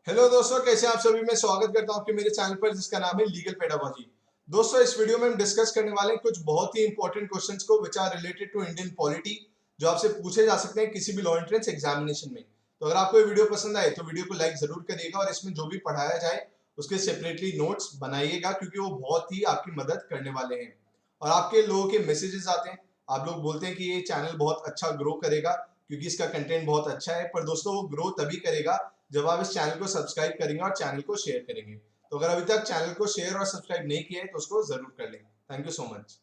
Hello दोस्तों, कैसे हैं आप सभी। मैं स्वागत करता हूं आपके मेरे चैनल पर जिसका नाम है लीगल पेडागोजी। दोस्तों, इस वीडियो में हम डिस्कस करने वाले हैं कुछ बहुत ही इंपॉर्टेंट क्वेश्चंस को which are related to Indian polity, जो आपसे पूछे जा सकते हैं किसी भी लॉ एंट्रेंस एग्जामिनेशन में। तो अगर आपको ये वीडियो पसंद आए तो वीडियो को लाइक जरूर करिएगा और इसमें जो भी पढ़ाया जाए उसके सेपरेटली नोट्स बनाइएगा, क्योंकि वो बहुत ही आपकी मदद करने वाले हैं। और आपके लोगों के मैसेजेस आते हैं, आप लोग बोलते हैं कि ये चैनल बहुत अच्छा ग्रो करेगा क्योंकि इसका कंटेंट बहुत अच्छा है। पर दोस्तों, वो ग्रो तभी करेगा जब आप इस चैनल को सब्सक्राइब करेंगे और चैनल को शेयर करेंगे। तो अगर अभी तक चैनल को शेयर और सब्सक्राइब नहीं किया है तो उसको जरूर कर लें। Thank you so much.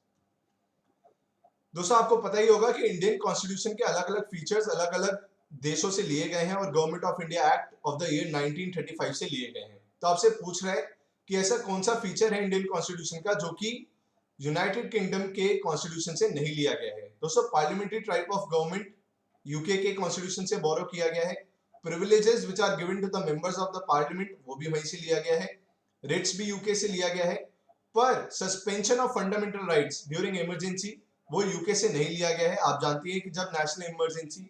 दोस्तों, आपको पता ही होगा कि इंडियन कॉन्स्टिट्यूशन के अलग अलग फीचर्स अलग अलग देशों से लिए गए हैं और government of India act of the year 1935 से लिए गए हैं। तो आपसे पूछ रहा है कि ऐसा कौन सा फीचर है इंडियन कॉन्स्टिट्यूशन का जो कि यूनाइटेड किंगडम के कॉन्स्टिट्यूशन से नहीं लिया गया है। दोस्तों, parliamentary type of government UK के कॉन्स्टिट्यूशन से बोरो किया गया है। Privileges which are given to the members of the parliament वो भी वहीं से लिया गया है। रिट्स भी यूके से लिया गया है। पर suspension of fundamental rights during emergency वो यूके से नहीं लिया गया है। आप जानती हैं कि जब नेशनल इमरजेंसी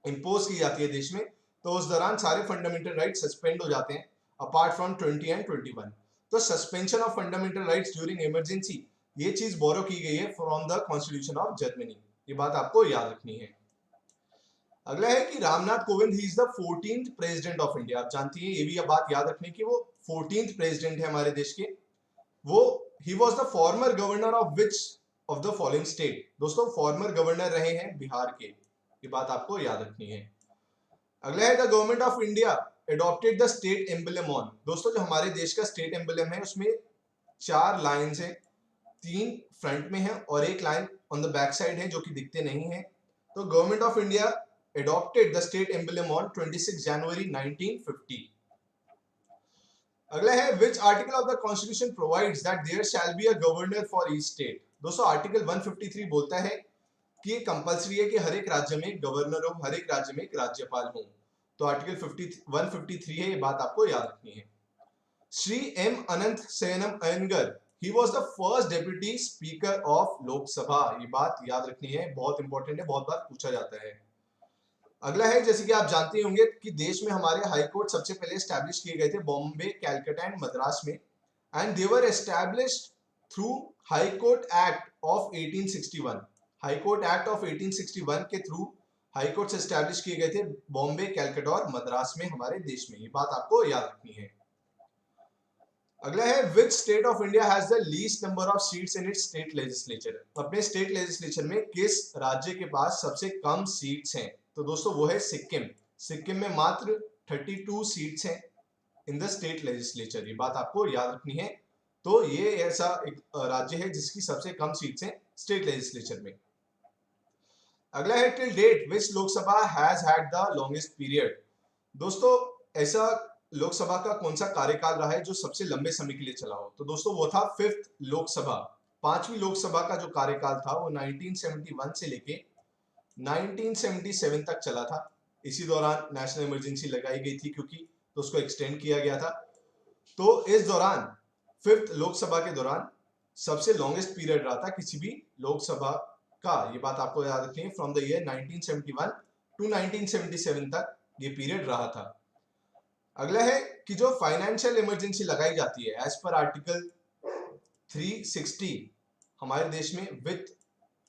इंपोज की जाती है देश में तो उस दौरान सारे फंडामेंटल राइट्स सस्पेंड हो जाते हैं अपार्ट फ्रॉम 20 एंड 21। तो suspension of fundamental rights during emergency ये चीज बोरो की गई है from the constitution of Germany. ये बात आपको याद रखनी है। अगला है कि Ramnath Kovind he is the 14th president of India. आप जानती हैं, ये भी बात याद रखनी कि वो 14th प्रेसिडेंट है हमारे देश के। वो he was the former governor of which of the following state. दोस्तों, फॉर्मर गवर्नर रहे हैं बिहार के। ये बात आपको याद रखनी है। अगला है the government of India adopted the state emblem on. दोस्तों, जो हमारे देश का स्टेट एम्बलम है उसमें 4 लाइन्स हैं, 3 फ्रंट में है और एक line on the back side है जो कि दिखते नहीं है। तो government of India adopted the state emblem on 26 January 1950. अगला है which article of the constitution provides that there shall be a governor for each state। दोस्तों, आर्टिकल 153 बोलता है कि ये कंपलसरी है कि हर एक राज्य में एक गवर्नर हो, हर एक राज्य में एक राज्यपाल हो। तो आर्टिकल 153 है, ये बात आपको याद रखनी है। Shri M Ananthasayanam Ayyangar he was the first deputy speaker of Lok Sabha. ये बात याद रखनी है, बहुत इंपॉर्टेंट है, बहुत बार पूछा जाता है। अगला है, जैसे कि आप जानते होंगे कि देश में हमारे हाई कोर्ट सबसे पहले एस्टैब्लिश किए गए थे बॉम्बे, कैलकाटा एंड मद्रास में। And they were established through high court act of 1861। High court act of 1861 के थ्रू हाई कोर्ट एस्टैब्लिश किए गए थे बॉम्बे, कैलकाटा और मद्रास में हमारे देश में। ये बात आपको याद रखनी है। अगला है which state of India has the least number of seats in its state legislature. अपने स्टेट लेजिस्लेचर में किस राज्य के पास सबसे कम सीट्स हैं। तो दोस्तों, वो है सिक्किम। सिक्किम में मात्र 32 सीट्स हैं इन द स्टेट लेजिस्लेचर। ये बात आपको याद रखनी है। तो ये ऐसा एक राज्य है जिसकी सबसे कम सीट्स हैं स्टेट लेजिस्लेचर में। अगला है till date which Lok Sabha has had the longest period. दोस्तों, ऐसा लोकसभा का कौन सा कार्यकाल रहा है जो सबसे लंबे समय के लिए चला हो। तो दोस्तों, वो था 5th लोकसभा। 5वीं लोकसभा का जो कार्यकाल था वो 1971 से लेके 1977 तक चला था। इसी दौरान नेशनल इमरजेंसी लगाई गई थी क्योंकि, तो उसको एक्सटेंड किया गया था। तो इस दौरान 5th लोकसभा के दौरान सबसे लॉन्गेस्ट पीरियड रहा था किसी भी लोकसभा का। ये बात आपको याद रखनी है। फ्रॉम द ईयर 1971 टू 1977 तक ये पीरियड रहा था। अगला है कि जो फाइनेंशियल इमरजेंसी लगाई जाती है एज पर आर्टिकल 360 हमारे देश में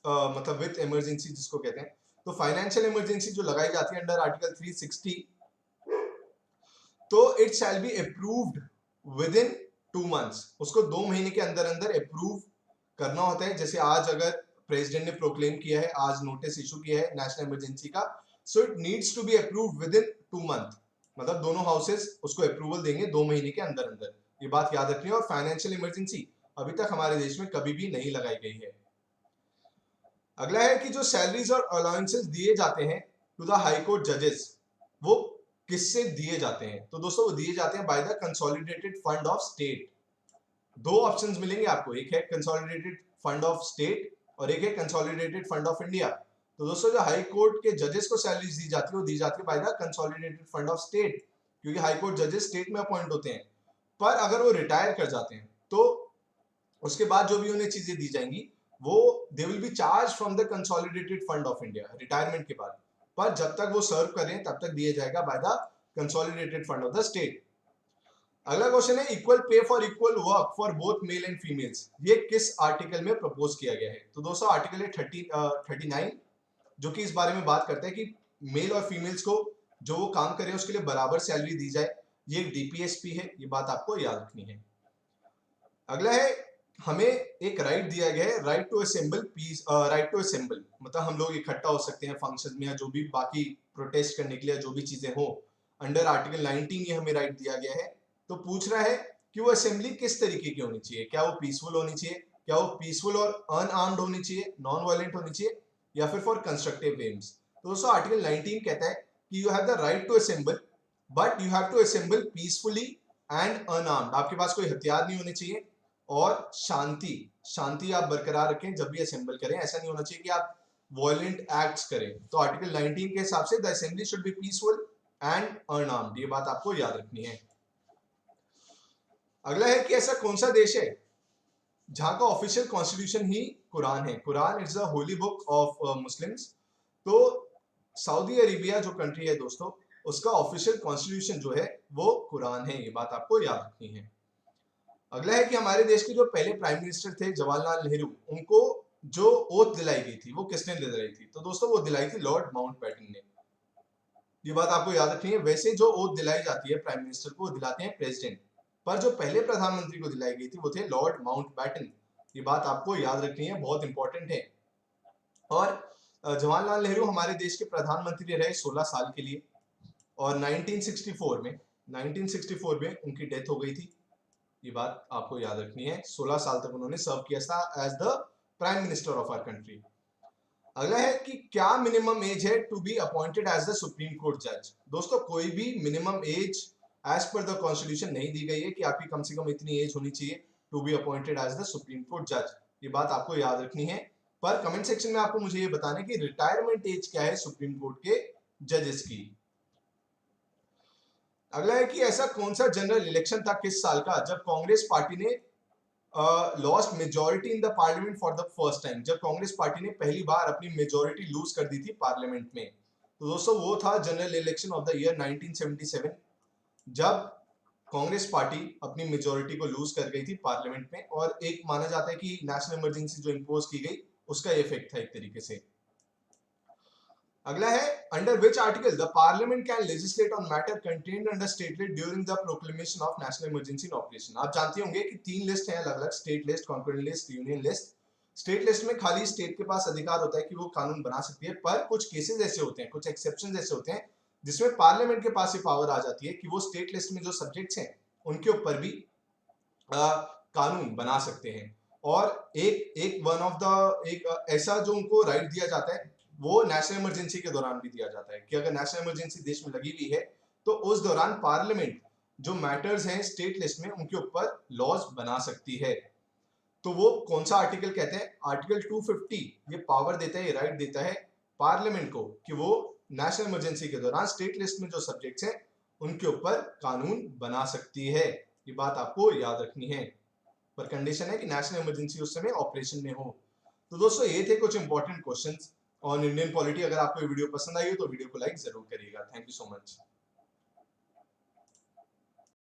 मतलब विथ इमरजेंसी जिसको कहते हैं। तो फाइनेंशियल इमरजेंसी जो लगाई जाती है अंडर आर्टिकल 360, तो it shall be approved within 2 months। उसको 2 महीने के अंदर अंदर अप्रूव करना होता है। जैसे आज अगर प्रेसिडेंट ने प्रोक्लेम किया है, आज नोटिस इशू किया है नेशनल इमरजेंसी का, so it needs to be approved within 2 month। मतलब दोनों हाउसेस उसको अप्रूवल देंगे 2 महीने के अंदर अंदर। ये बात याद रखनी है। और फाइनेंशियल इमरजेंसी अभी तक हमारे देश में कभी भी नहीं लगाई गई है। अगला है कि जो सैलरीज और अलाउंसेस दिए जाते हैं टू द हाई कोर्ट जजेस, वो किससे दिए जाते हैं। तो दोस्तों, वो दिए जाते हैं by the consolidated fund of state. 2 options मिलेंगे आपको, एक है कंसोलिडेटेड फंड ऑफ स्टेट और एक है कंसोलिडेटेड फंड ऑफ इंडिया। तो दोस्तों, जो हाई कोर्ट के जजेस को सैलरीज दी जाती है वो दी जाती है by the consolidated fund of state, क्योंकि हाई कोर्ट जजेस स्टेट में अपॉइंट होते हैं। पर अगर वो रिटायर कर जाते हैं तो उसके बाद जो भी उन्हें चीजें दी जाएंगी वो they will be charge from the consolidated fund of India retirement के बाद। पर जब तक वो सर्व कर रहे हैं तब तक दिया जाएगा by the consolidated fund of the state. अगला क्वेश्चन है equal pay for equal work for both male and females, ये किस आर्टिकल में प्रपोज किया गया है? तो दोस्तों आर्टिकल है 39, जो कि इस बारे में बात करता है कि मेल और फीमेल्स को जो वो काम कर रहे हैं उसके लिए बराबर सैलरी दी जाए। ये एक डीपीएसपी है, ये बात आपको याद रखनी है। अगला है हमें एक राइट दिया गया है, right to assemble peace, right to assemble मतलब हम लोग इकट्ठा हो सकते हैं फंक्शन में या जो भी बाकी प्रोटेस्ट करने के लिए जो भी चीजें हो, अंडर आर्टिकल 19 ये हमें राइट दिया गया है। तो पूछ रहा है कि वो असेंबली किस तरीके की होनी चाहिए, क्या वो पीसफुल होनी चाहिए, क्या वो पीसफुल और अनआर्म्ड होनी चाहिए, नॉन वायलेंट होनी चाहिए, या फिर फॉर कंस्ट्रक्टिव एम्स। तो दोस्तों आर्टिकल 19 कहता है कि you have the right to assemble but you have to assemble peacefully and unarmed. आपके पास कोई हथियार नहीं होने चाहिए और शांति आप बरकरार रखें जब भी असेंबल करें, ऐसा नहीं होना चाहिए कि आप वायलेंट एक्ट्स करें। तो आर्टिकल 19 के हिसाब से the assembly should be peaceful and unarmoured, ये बात आपको याद रखनी है। अगला है कि ऐसा कौन सा देश है जहां का ऑफिशियल कॉन्स्टिट्यूशन ही कुरान है? Quran is the Holi book of Muslims. तो सऊदी अरेबिया जो कंट्री है दोस्तों, उसका ऑफिशियल कॉन्स्टिट्यूशन जो है वो कुरान है, ये बात आपको याद रखनी है। अगला है कि हमारे देश के जो पहले प्राइम मिनिस्टर थे जवाहरलाल नेहरू, उनको जो ओथ दिलाई गई थी वो किसने दिलाई थी? तो दोस्तों वो दिलाई थी लॉर्ड माउंटबेटन ने, ये बात आपको याद रखनी है। वैसे जो ओथ दिलाई जाती है प्राइम मिनिस्टर को वो दिलाते हैं प्रेसिडेंट, पर जो पहले प्रधानमंत्री को दिलाई गई थी वो थे लॉर्ड माउंटबेटन, ये बात आपको याद रखनी है, बहुत इंपॉर्टेंट है। और जवाहरलाल नेहरू हमारे देश के प्रधानमंत्री रहे 16 साल के लिए और 1964 में उनकी डेथ हो गई थी, ये बात आपको याद रखनी है। 16 साल तक उन्होंने सर्व किया था as the prime minister of our country. अगला है कि क्या मिनिमम एज है to be appointed as the supreme court जज? दोस्तों कोई भी minimum age as per the constitution नहीं दी गई है कि आपकी कम से कम इतनी एज होनी चाहिए to be appointed as the supreme court जज, ये बात आपको याद रखनी है। पर कमेंट सेक्शन में आपको मुझे ये बताना है कि रिटायरमेंट एज क्या है सुप्रीम कोर्ट के जजेस की। अगला है कि ऐसा कौन सा जनरल इलेक्शन था किस साल का जब कांग्रेस पार्टी ने lost majority in the parliament for the first time, जब कांग्रेस पार्टी ने पहली बार अपनी मेजॉरिटी लूज कर दी थी पार्लियामेंट में? तो दोस्तों वो था general election of the year 1977, जब कांग्रेस पार्टी अपनी मेजॉरिटी को लूज कर गई थी पार्लियामेंट में, और एक माना जाता है कि नेशनल इमरजेंसी जो इंपोज की गई उसका इफेक्ट था एक तरीके से। अगला है under which article the parliament can legislate on matter contained under state list during the proclamation of national emergency in operation. आप जानते होंगे कि 3 लिस्ट हैं अलग अलग, state list, concurrent list, union list. State list में खाली स्टेट के पास अधिकार होता है कि वो कानून बना सकती है, पर कुछ केसेस ऐसे होते हैं, कुछ एक्सेप्शन ऐसे होते हैं जिसमें पार्लियामेंट के पास ये पावर आ जाती है कि वो स्टेट लिस्ट में जो सब्जेक्ट्स हैं उनके ऊपर भी कानून बना सकते हैं। और एक वन ऑफ द एक ऐसा जो उनको राइट दिया जाता है वो नेशनल इमरजेंसी के दौरान भी दिया जाता है कि अगर नेशनल इमरजेंसी देश में लगी हुई है तो उस दौरान पार्लियामेंट जो मैटर्स हैं स्टेट लिस्ट में उनके ऊपर लॉज बना सकती है। तो वो कौन सा आर्टिकल कहते हैं? आर्टिकल 250 ये पावर देता है, ये राइट देता है पार्लियामेंट को कि वो नेशनल इमरजेंसी के दौरान स्टेट लिस्ट में जो सब्जेक्ट्स हैं उनके ऊपर कानून बना सकती है, ये बात आपको याद रखनी है, पर कंडीशन है कि नेशनल इमरजेंसी उस समय ऑपरेशन में हो। तो दोस्तों ये थे कुछ important questions on Indian polity. अगर आपको वीडियो पसंद आई हो तो वीडियो को लाइक जरूर करिएगा। Thank you so much.